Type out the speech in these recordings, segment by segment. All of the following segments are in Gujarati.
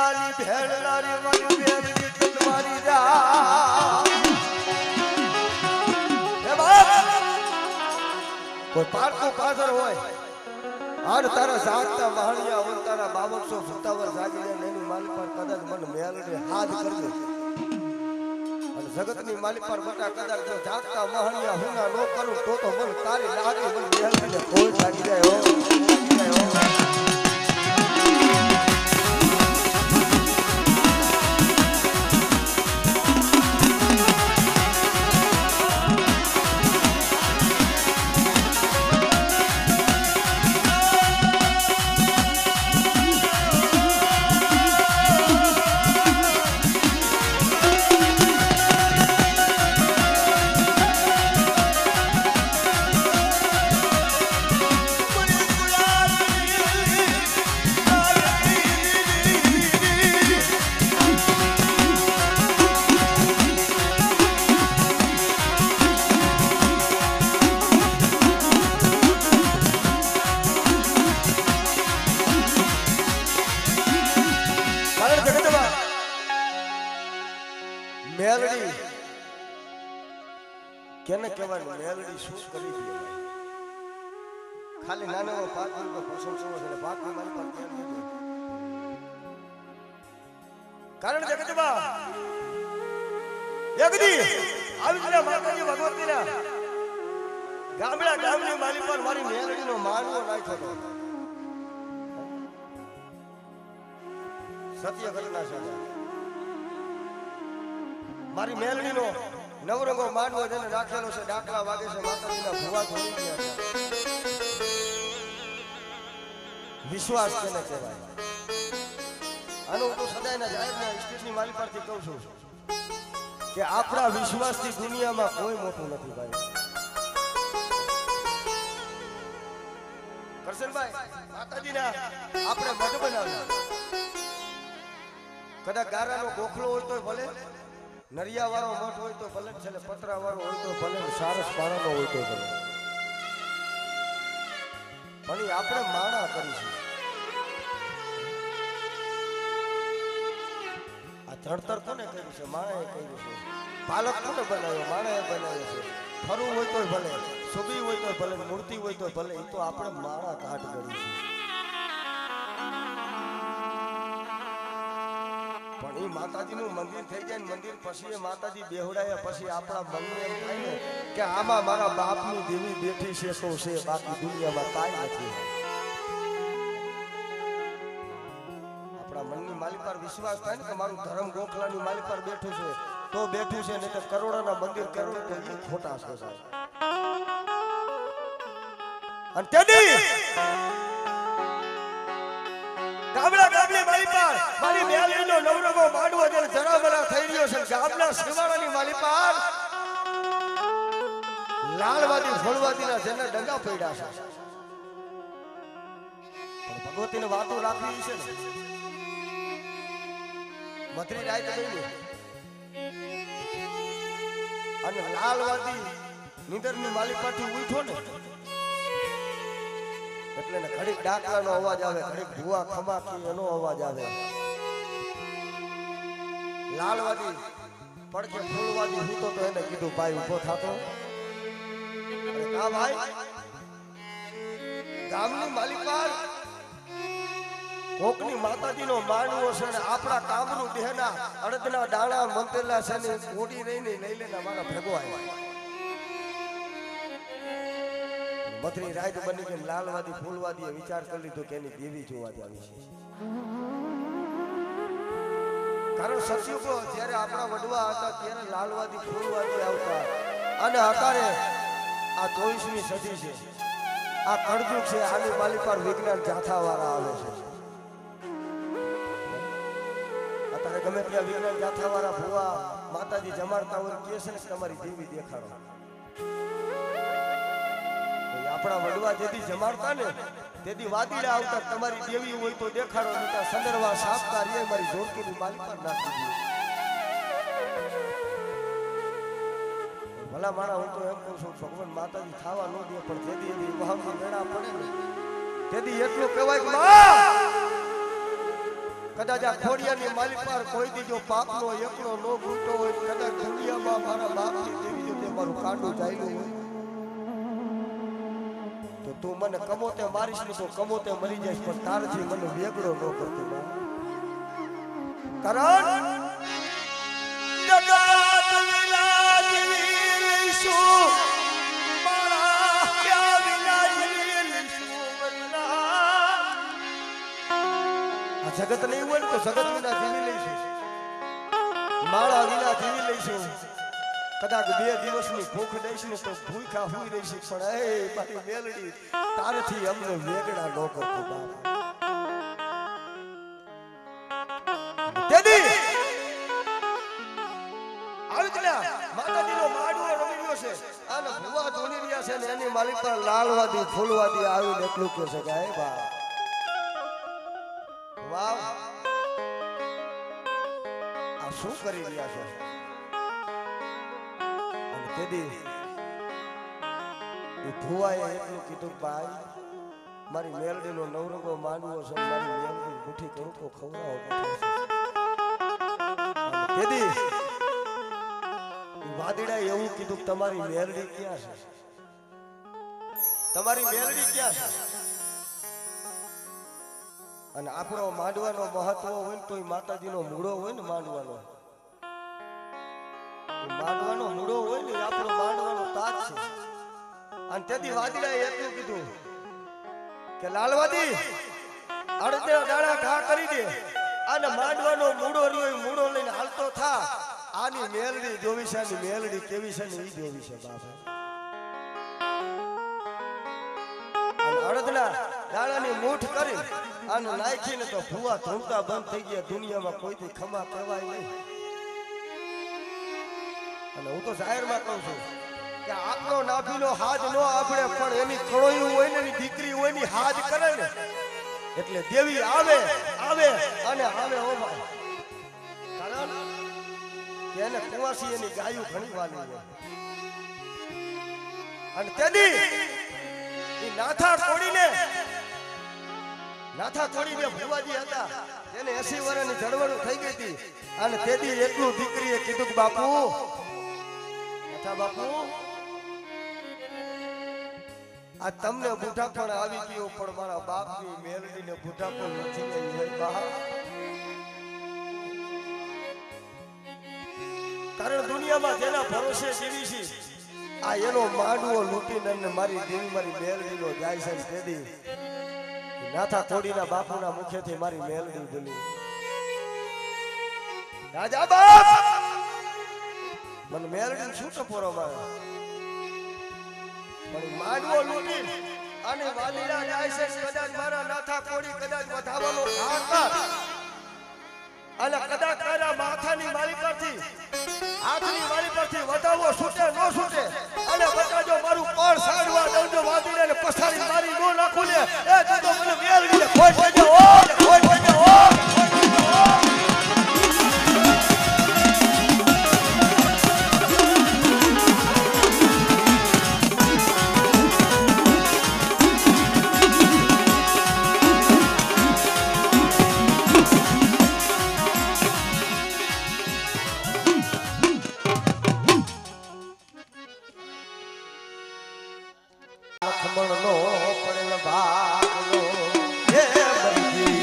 લાલી ભેળ લારી મારી બેનની તલવારી જા હે બાપ કોઈ પારકો પાદર હોય આર તારા જાગતા મહાણિયા હોય તારા 5257 જાગીને એની માલી પર કદાચ મન મેલડી હાથ કરજો અને જગતની માલી પર બટા કદાચ જો જાગતા મહાણિયા હુના નો કરું તો મન તારી લાગી મન મેલડીને કોઈ જાગી જાય હો મેલડી કેને કહેવાય મેલડી શું કરી દે ખાલી નાનો પાક પર પ્રશંસા છે પાક મારી પર કેમ દીધો કારણ જગતમાં એકદી આવી જ માતાજી ભગવતીના ગામની માલી પર મારી મેલડીનો માનવો નાખ્યો હતો સત્ય ઘટના છે મારી મેલડીનો નવરંગો માંડવો જેને રાખેલો છે ડાકલા વાગે છે માતાજીના ભુવા ધોઈ ગયા છે વિશ્વાસ કેને કહેવાય આનો હું તો સદાયના જાહેરના સ્ટેજની માલી પરથી કહું છું કે આપણા વિશ્વાસથી દુનિયામાં કોઈ મોટું નથી ભાઈ કરશનભાઈ માતાજીના આપણે મઢ બનાવ્યા કદાચ ગારાનો ગોખલો હોય તો ભલે નરિયા વાળો મઠ હોય તો ભલે છે પતરા વાળો હોય તો ભલે સારસ પાણાનો હોય તો ભલે પણ આપણે માણા કરીશું આ ધણતર કોને કર્યું છે માણાએ કર્યું છે પાલક કોને બનાવ્યો માણાએ બનાવ્યો છે ફરવું હોય તો ભલે સુબી હોય તો ભલે મૂર્તિ હોય તો ભલે એ તો આપણે માણા કાઢ કરીશું પણ એ માતાજીનું મંદિર થઈ જાય ને મંદિર પછી એ માતાજી બેહડાયા પછી આપણા મનને એમ થાય ને કે આમાં મારા બાપની દેવી બેઠી છે તો છે બાકી દુનિયામાં કાંઈ નથી આપણા મનની માલી પર વિશ્વાસ થાય ને કે મારું ધર્મ ગોખલાની માલી પર બેઠું છે તો બેઠું છે નહીં તો કરોડોના મંદિર કરોડ તો એ ખોટા છે સાહેબ અને તેની ગામની માલી પર મારી મેલડીનો નવરંગો માંડવો જે જરાબરા થઈ રહ્યો છે ગામના શિવાળાની માલી પર લાલવાદી ફળવાદીના જેને ડંગા પડ્યા છે પણ ભગવતીને વાતો રાખવી છે ને મધરી રાત ગઈ અને લાલવાદી નીંદરની માલી પરથી ઉઠો ને એટલે ને ઘડીક ડાકલાનો અવાજ આવે ઘડીક ભુવા ખમાકી એનો અવાજ આવે લાલવાદી પડકે ફૂલવાદી હું તો એને કીધું ભાઈ ઉભો થાતો અરે કા ભાઈ ગામની માલી પર કોકની માતાજીનો માનવો છે ને આપણા કામરૂ દેહના અડદના દાણા મંતેલા છે ને ઓડી રહીને લઈ લેના મારા ભેગો આવ્યા મથરી રાત બની ગઈ લાલવાદી ફૂલવાદીએ વિચાર કરી લીધો કે એની દેવી જોવા આવી છે કારણ સત્યુગો જ્યારે આપણા વડવા હતા ત્યારે લાલવાદી ફૂલવાદી આવતા અને અત્યારે આ 24મી સદી છે આ કળયુગ છે આની માલી પર વિજ્ઞાન જાથાવાળા આવે છે અત્યારે ગમે ત્યાં વિજ્ઞાન જાથાવાળા ભુવા માતાજી જમાડતા હોય કે છે ને તમારી દેવી દેખાડો આપણા વડવા જેથી જમાડતા ને તેથી વાદીડા આવતા તમારી દેવી હોય તો દેખાડો નતા સંદરવા સાપતા રે મારી જોડકીની માલી પર નાખી દે ભલા માણા હું તો એમ કહું છું ભગવાન માતાજી ખાવા ન દે પણ જેથી એવી વહામની વેળા પડે ને તેથી એટલું કહેવાય કે કદાચ આ ખોડિયાની માલિક પર કોઈ દી જો પાપનો એકલો નો ભૂલતો હોય, કદાચ દુનિયામાં મારા બાપની દેવી જો તે મારું કાંડું ચાલ્યું હોય, તો તું મને કમોતે મારીશ ને તો કમોતે મરી જઈશ, પણ તારથી મને વેગળો ન કરતો. કારણ જગત વિલાજી લઈશું, મારા ક્યાં વિલાજી લઈશું મરના. આ જગત નહીં હોય ને તો જગત વિના જીવી લઈશું, માળા વિના જીવી લઈશું. કદાચ 2 દિવસની ભૂખ દઈશું તો ભૂખા હુઈ રહીશું, પણ એ મારી મેલડી તારથી અમને વેગળા ન કરતો બાપ. તેદી આવીતલા માતાજીનો માડવો રમી રહ્યો છે અને ભુવા ધોની રહ્યા છે ને એની માલિક પર લાલવાદી ફૂલવાદી આવીને એટલું કહે છે કે હે બા વાવ આ શું કરી રહ્યા છે. અને તેદી એ ભુવાએ એટલું કીધું ભાઈ મારી મેલડીનો નવરંગો માંડવો છે, મારી મેલડી મુઠ્ઠી કણકો ખવડાવો. તેદી વાદીડાએ એવું કીધું તમારી મેલડી ક્યાં છે, તમારી મેલડી ક્યાં છે. અને આપણો માંડવાનો મહત્વ હોય ને તો એ માતાજીનો મૂળો હોય ને માંડવાનો મૂળો હોય ને આપણો માંડવાનો તાજ છે. અને તેથી વાદીડાએ એટલું કીધું કે લાલવાદી અડધા દાણા ઘા કરી દે અને માંડવાનો મૂળો રહ્યો મૂળો લઈને હાલતો થા. આની મેલડી જોવી છે, આની મેલડી કેવી છે ને ઈ જોવી છે બાપા. અડધના દાણાની મૂઠ કરી અને નાખીને તો ભુવા ધૂમતા બંધ થઈ ગયા. દુનિયામાં કોઈથી ખમા કહેવાય નહીં. અને હું તો જાહેરમાં કહું છું કે આપણો નાભીનો હાથ નો આપણે, પણ એની કળોયું હોય ને એની દીકરી હોય ને હાથ કરે ને એટલે દેવી આવે આવે અને આવે ઓ ભાઈ. કારણ કે એને કુવાસી એની ગાયું ઘણી વાલી હોય. અને તેદી એ નાથા તોડીને ભુવાજી હતા એને 80 વર્ષની જડવડું થઈ ગઈ હતી. અને તેદી એટલું દીકરીએ કીધું કે બાપુ નાથા બાપુ આ તમને બુઢાપણ આવી ગયો, પણ મારા બાપની મેલડીને બુઢાપણ નથી આવી બહાર. કારણ દુનિયામાં જેના ભરોસે જીવી છે આ એનો માંડવો લૂંટીને મારી દેવી મારી મેલડીનો જાય છે. તેદી નાથા કોડીના બાપુના મુખેથી મારી મેલડી બોલી રાજા બાપ મને મેલડી શું ટપોરો માર્યો, પણ માંડવો લૂંટી અને વાલીડા જાય છે. કદાચ મારા નાથા કોડી કદાચ વધાવવાનો હાથ અને કદાચ તારા માથાની મારી પરથી હાથની મારી પરથી વધાવો છૂટે ન છૂટે અને બતાજો મારું પણ સાડવા દઉં જો વાદીને પછાડી મારી નો નાખું ને એ તો મને મેલડીને ખોટ દેજો ઓ ખોટ દેજો ઓ. ખમણનો પડેલ ભાગનો હે બંધી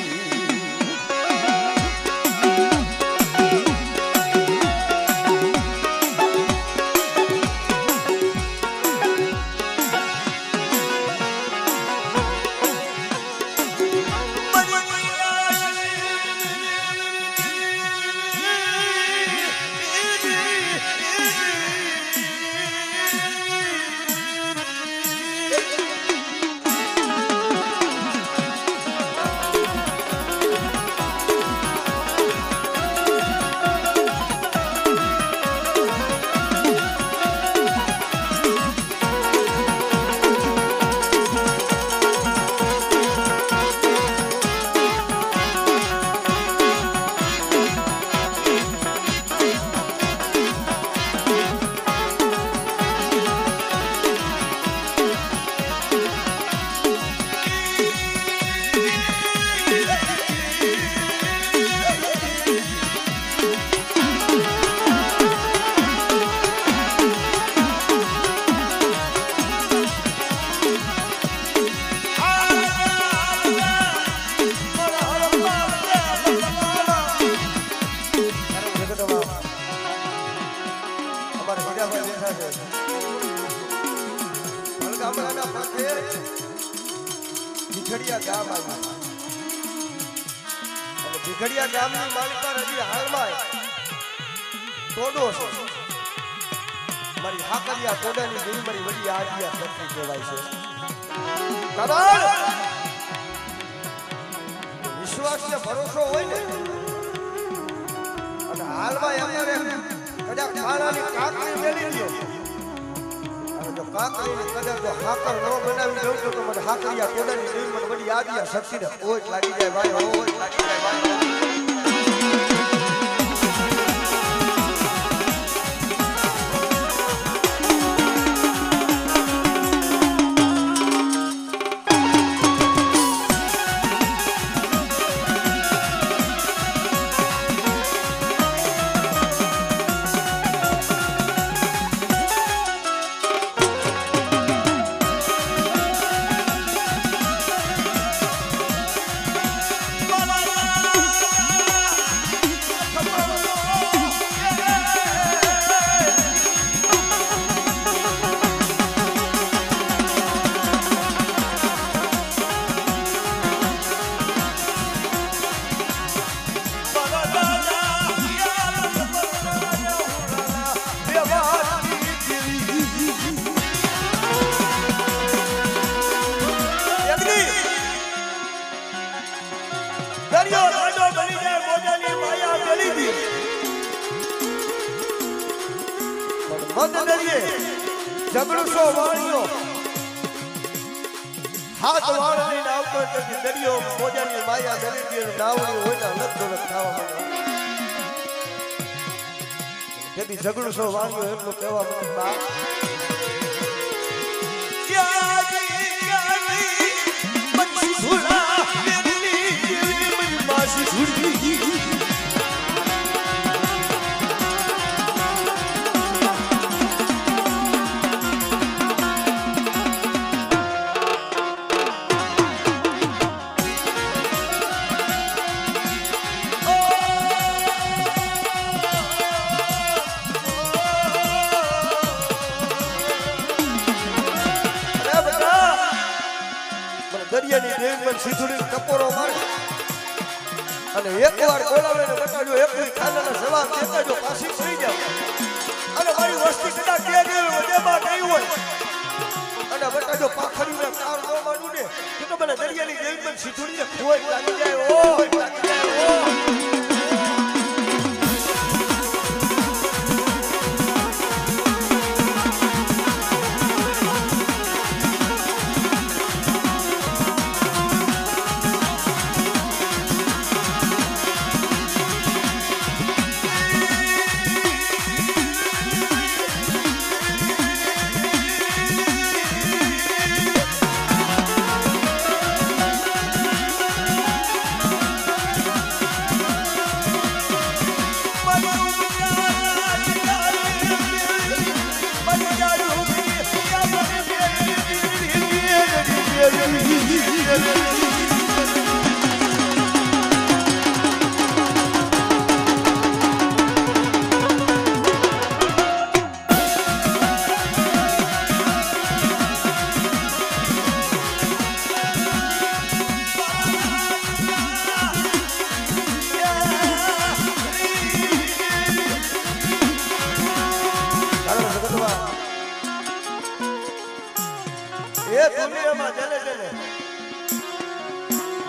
ઢોડિયામાં બેઠા છે ગામડાના પાસે ભીખડિયા ગામ આવ્યું અને ભીખડિયા ગામની માલિકા હજી હાલમાં ટોડો છે મારી હાકરિયા ટોડાની દેવી મારી વડી આદિયા શક્તિ કહેવાય છે કારણ વિશ્વાસ ને ભરોસો હોય ને અને હાલમાં અમારે કદાચ ખાણાની કાકડી મેલી દો જો કાકડીને કદાચ જો હાકર ન બનાવી દઉં તો મને હાકરિયા ટોડાની દેવી મને વડી આદિયા શક્તિને ઓટ લાગી જાય ભાઈ ઓટ લાગી જાય ભાઈ જગડુસો વાળ્યો હાથ વાળ લઈને આવતો એટલે દરિયો મોજાની માયા દરિયો નાવડી હોય ને અલગ અલગ થવા માંડે તેથી જગડુસો વાળ્યો એટલું કહેવા માંડે બા દરિયાની દેવ પર સીધુડી ટપોરો મારે અને એકવાર બોલાવે ને બતાજો એક ખાનાના જવાબ દેતા જો પાછી થઈ જાવ અને મારી વસ્તી કદાચ કે વજેમાં ગઈ હોય અને બતાજો પાખડીને તાર ન માનું ને તો મને દરિયાની દેવ પર સીધુડીને ખોઈ લાગી જાય ઓય લાગી જાય ઓય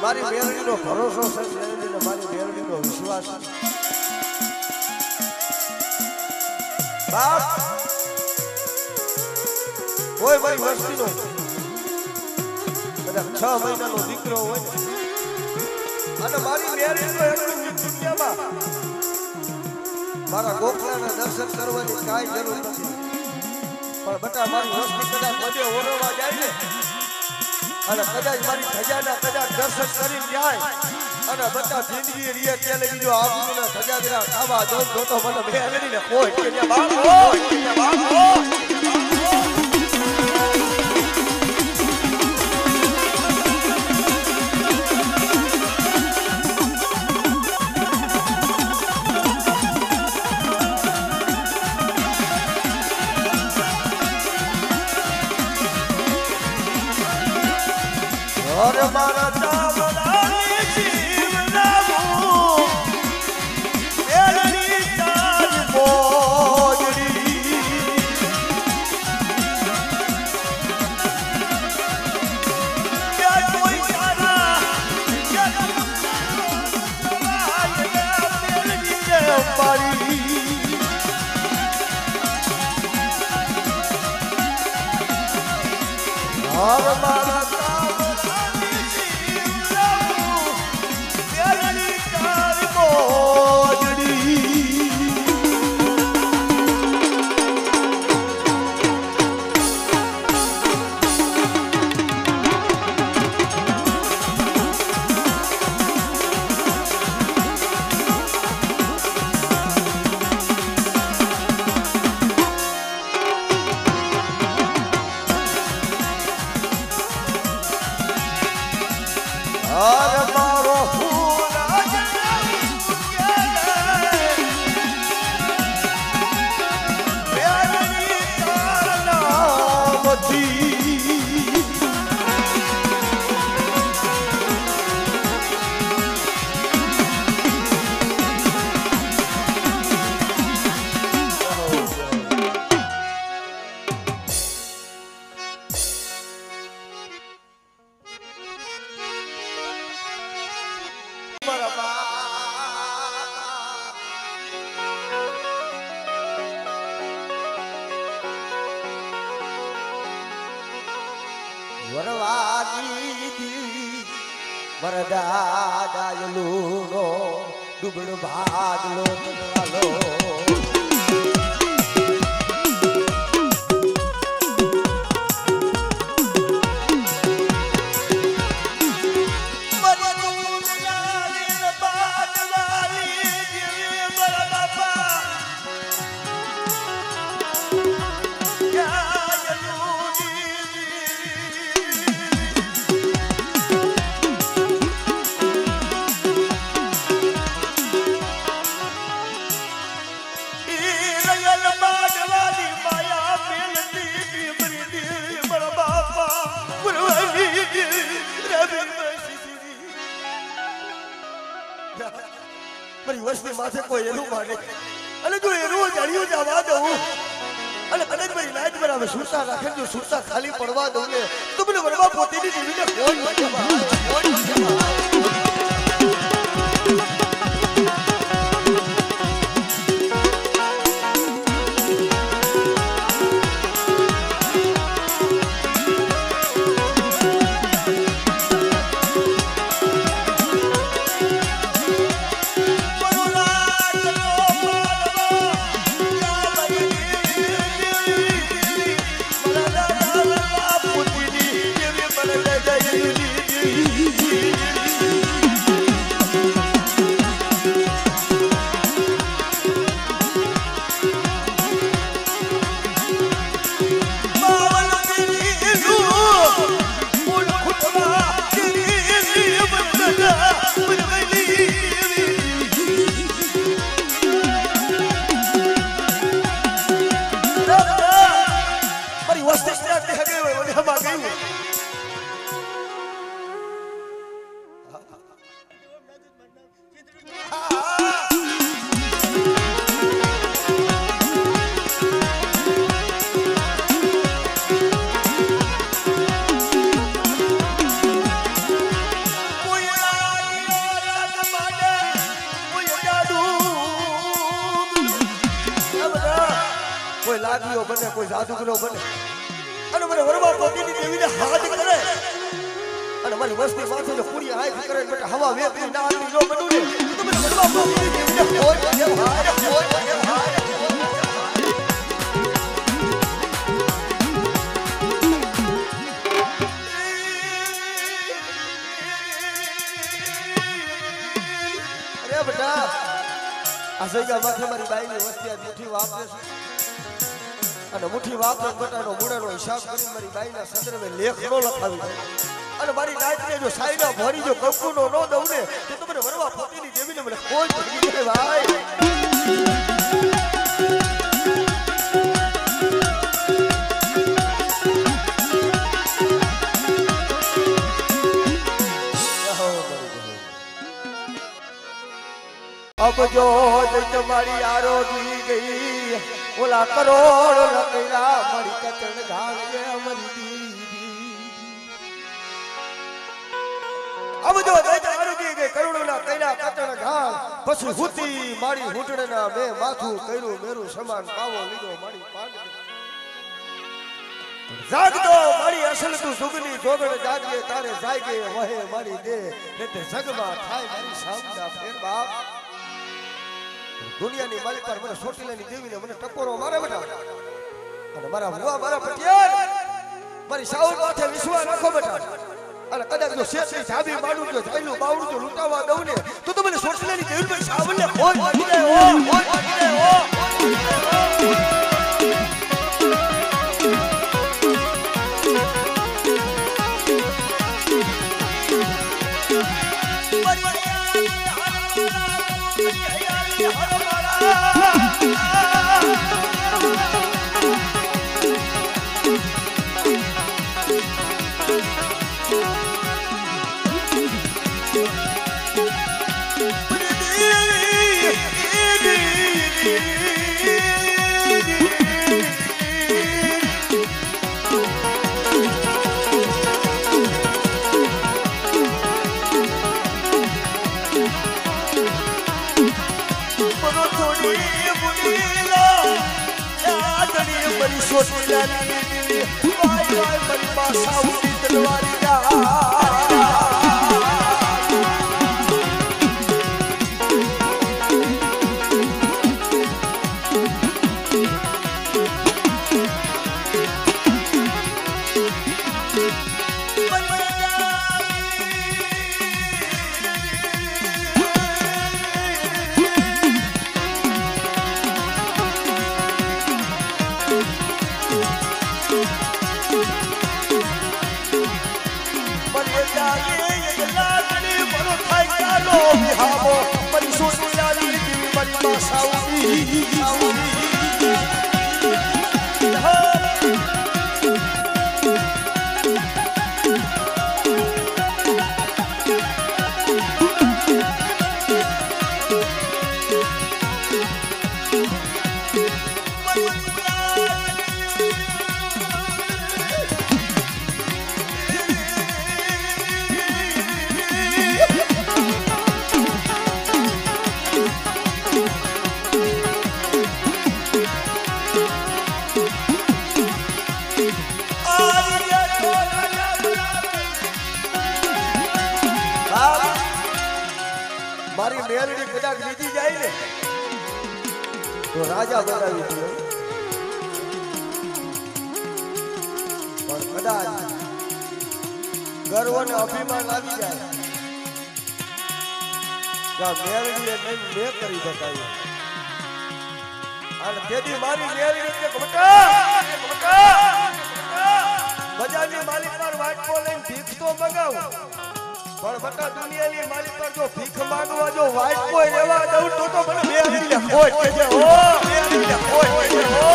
મારી મેરડીનો ભરોસો છે મારી મેરડીનો વિશ્વાસ બાપ કોઈ મારી વસ્તીનો કદાચ 6 મહિનાનો દીકરો હોય ને અને મારી મેરડીનો એટલું દુનિયામાં મારા ગોખલાના દર્શન કરવાની કાંઈ જરૂર નથી પણ બટા મારી વસ્તી કદાચ બધે ઓરવા જાય ને અને કદાચ મારી ધજાના કદાચ દર્શન કરી જાય અને બધા જિંદગી રીએ ત્યાં બીજો આબુના ધજાગરા ખાવા દો તો મને મેળવીને કોઈ કે બાપો અરે મારા ચાવડાની જીવનાવું એની તાજ મોજડી ક્યાં કોઈ તારા પારી હર મારા વરદાદાયલુનો ડુબડો ભાગલો તનવાલો મારી વસ્તી માથે કોઈ એનું માને અને જો એનું જાણ્યું જવા દઉં અને કદાચ મારી લાઈટ બરાબર સુરતા રાખે જો સુરતા ખાલી પડવા દઉં ને તો મને વરવા પોતીની દેવીને કોઈ કોઈ લાગીઓ બને કોઈ જાદુગરો બને અને મને વરવા પોતીની દેવીને હાથ કરે અને મારી વસ્તી માથે જો પૂરી હાથ કરે બેટા હવા વેપની ના આની નો બનુ ને તો મને વરવા પોતીની દેવીને કોઈ અરે બેટા આ જગ્યા માથે મારી બાઈની વસ્તી આ મુઠ્ઠી વાપરે છે અને મુઠ્ઠી વાપરે બટાનો મૂળાનો હિસાબ કરી મારી બાઈના સંદર્ભે લેખ નો લખાવી અને મારી નાઈટને જો સાઈના ભરી જો કંકુનો નો દઉં ને તો મને વરવા પોતીની દેવીને મને કોઈ ભગી દે ભાઈ अब जो तुम्हारी आरोगी गई ओला करोड़ लकड़ा मरी कचन घाल ये अमरी दीदी अब जो आरोगी गई करोड़ों ना कैला कचन घाल पशु हुती मारी हुटड़े ना मैं माथू कैरू मेरू समान पावो लीधो मारी पांड जाग दो मारी असल तू सुगनी जोगण जागे तारे जागे वहे मारी दे नेते जगमा थाय मारी शामदा फेर बाप दुनिया ની માલી પર મને સોટીલાની દેવીને મને ટકોરો મારે બેટા અને મારા હુવા મારા પટિયાર મારી સાઉર માથે વિશ્વાસ રાખો બેટા અને કદાચ જો શેઠની ચાબી માડું જો જાયલું બાવડું જો લૂંટાવા દઉં ને તો મને સોટીલાની દેવી પર સાવલે કોઈ લાગી જાય ઓ કોઈ લાગી જાય ઓ સોટીલાની વાય વાય મારી પાસા ઉડી તલવારી મારી મેલડી કદાચ લીધી જાય ને તો રાજા બનાવી દે પણ કદાચ ગર્વ અને અભિમાન આવી જાય કે મેલડીએ મેં કરી બતાવ્યું અને તેથી મારી મેલડી કે બટા બજારની માલિક પર વાટકો લઈને ભીખ તો મગાવું પણ બટા દુનિયાની માલિક પર જો ભીખ માંગવા જો વાટ કોઈ રહેવા દઉં તો મને મેલડી ખોટ કેજે હો મેલડી ખોટ કેજે હો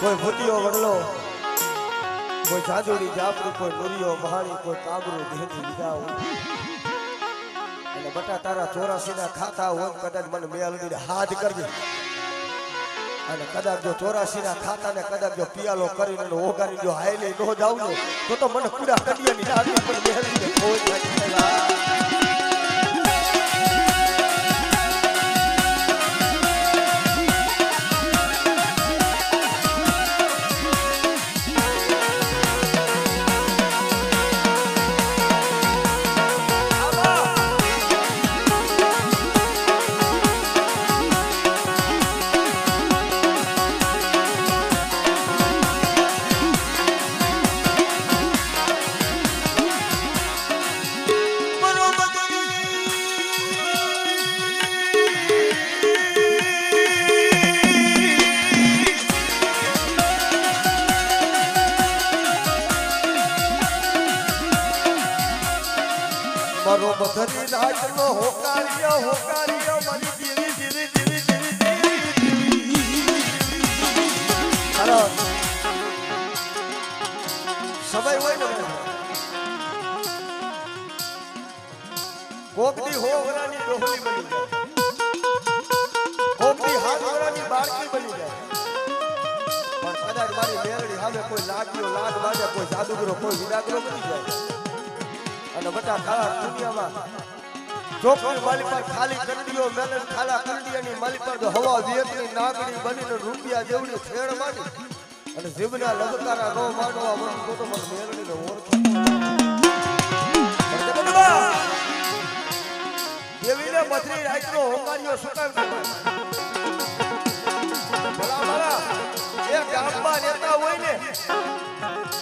કોઈ ભૂતિયો વડલો કોઈ જાદુડી જાપડી કોઈ નુરિયો મહાણી કોઈ કાબરું ધેતી જાવ અને બટા તારા 84 ના ખાતા હોય કદાચ મને મેલડીને હાથ કરજે અને કદાચ જો 84 ના ખાતાને કદાચ જો પિયાલો કરીને ઓગારી જો હાઈલે નો જાવ ને તો મને કુડા કડિયાની લાગી પણ મેલડીને ખોજ લાગી બધી રાતનો હોકારિયો હોકારિયો મારી જીવી જીવી જીવી જીવી જીવી હાલો સમય હોય ને કોકની હો વરાની ડોહલી બની જાય કોકની હાથ વરાની બાળકી બની જાય પણ કદાચ મારી મેરડી સામે કોઈ લાગ્યો લાગ વાગે કોઈ જાદુગરો કોઈ વિરાગરો બની જાય અને બટા ખાલા દુનિયામાં ચોકની માલી પર ખાલી કંડીઓ મેલન ખાલા કંડીયાની માલી પર તો હવા વેગની નાગણી બનીને રૂપિયા જેવડી ફેર માની અને જીવના લગતારા નો માનવા મન તો મને મેરડીને ઓળખે દેવીને મથરી રાતનો હોંકારીઓ સુકાવ ભલા ભલા એ ગામમાં નેતા હોય ને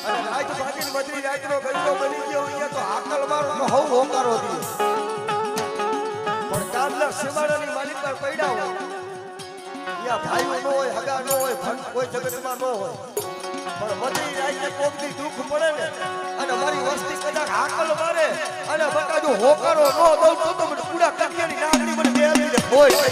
અને રાત ભાગીને મથરી રાતનો ગંજો બની ગયો હોય તો આકલ મારો તો હવ હોંકારો દે પણ ગામના શિવાડાની માલિક પર પડ્યા હોય યા ભાઈઓ નો હોય હગા નો હોય કોઈ જગતમાં નો હોય પણ મથરી રાતે કોકની દુઃખ પડે ને અને મારી વસ્તી કદાચ આકલ મારે અને બકા જો હોકારો નો દઉં તો મને પૂરા કટિયાની નાગણી મને બેરીને હોય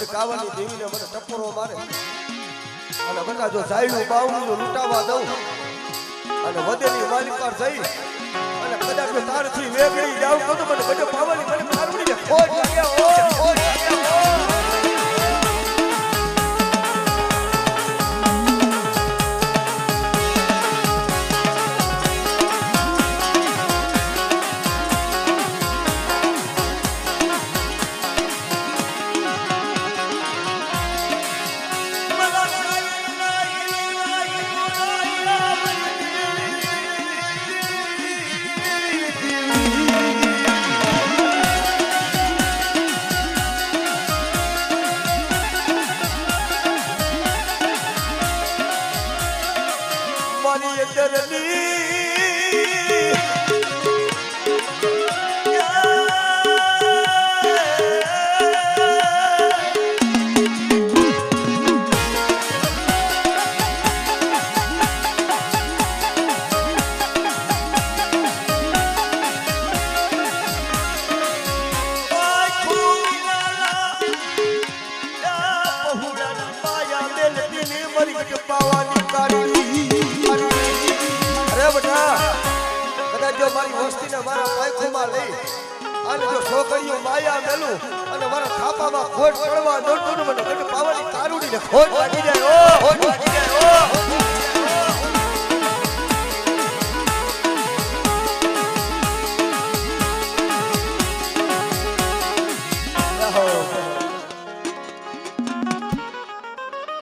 કાવાની દેવીને મને ટપરો મારે અને બકા જો સાયલું બાવળું લૂંટાવા દઉં અને વધેલી માલિક પર જઈ અને કદાચ તારથી વેગળી જાઉં તો મને બધે પાવાની મને કારુડીને ખોજ લાગે મારી વસ્તીને મારા પાયખોમાં લઈ અને જો છોકરીઓ માયા મેલું અને મારા થાપામાં ખોટ પડવા દોડતું મને પાવાની કારુડીને ખોટ વાગી જાય